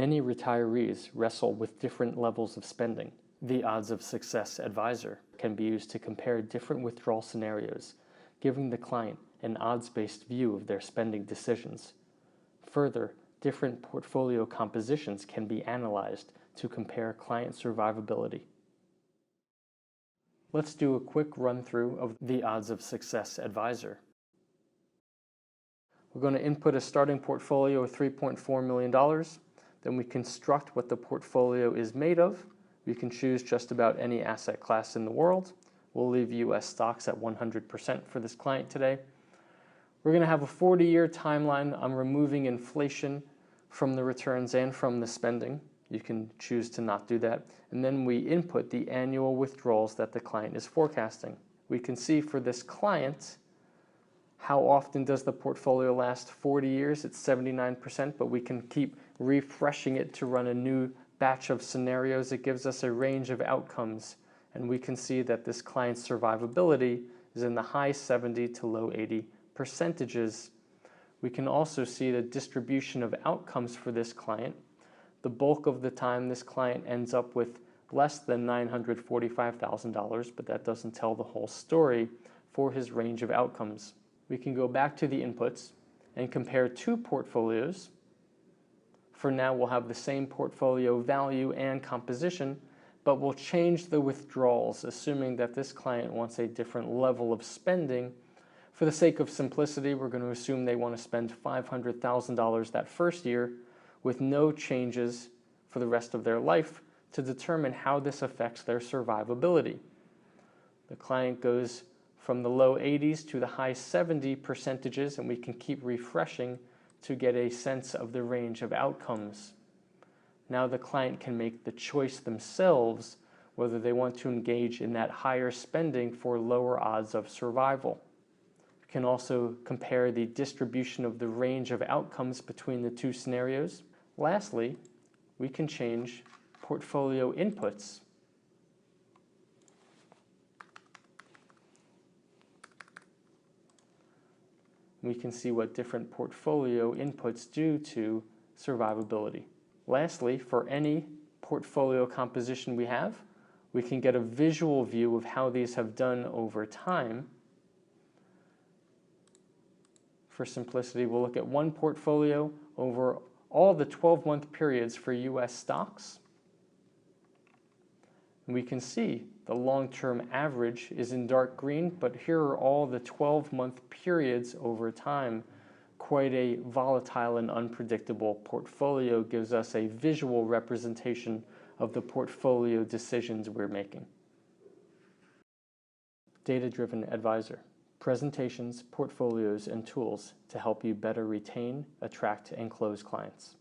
Many retirees wrestle with different levels of spending. The Odds of Success Advisor can be used to compare different withdrawal scenarios, giving the client an odds-based view of their spending decisions. Further, different portfolio compositions can be analyzed to compare client survivability. Let's do a quick run-through of the Odds of Success Advisor. We're going to input a starting portfolio of $3.4 million. Then we construct what the portfolio is made of. We can choose just about any asset class in the world. We'll leave US stocks at 100% for this client today. We're going to have a 40-year timeline. I'm removing inflation from the returns and from the spending. You can choose to not do that. And then we input the annual withdrawals that the client is forecasting. We can see for this client, how often does the portfolio last? 40 years, it's 79%, but we can keep refreshing it to run a new batch of scenarios. It gives us a range of outcomes, and we can see that this client's survivability is in the high 70 to low 80 percentages. We can also see the distribution of outcomes for this client. The bulk of the time, this client ends up with less than $945,000, but that doesn't tell the whole story for his range of outcomes. We can go back to the inputs and compare two portfolios. For now, we'll have the same portfolio value and composition, but we'll change the withdrawals, assuming that this client wants a different level of spending. For the sake of simplicity, we're going to assume they want to spend $500,000 that first year with no changes for the rest of their life to determine how this affects their survivability. The client goes from the low 80s to the high 70 percentages, and we can keep refreshing to get a sense of the range of outcomes. Now the client can make the choice themselves whether they want to engage in that higher spending for lower odds of survival. We can also compare the distribution of the range of outcomes between the two scenarios. Lastly, we can change portfolio inputs. We can see what different portfolio inputs do to survivability. Lastly, for any portfolio composition we have, we can get a visual view of how these have done over time. For simplicity, we'll look at one portfolio over all the 12-month periods for US stocks. And we can see the long-term average is in dark green, but here are all the 12-month periods over time. Quite a volatile and unpredictable portfolio gives us a visual representation of the portfolio decisions we're making. Data-driven advisor. Presentations, portfolios, and tools to help you better retain, attract, and close clients.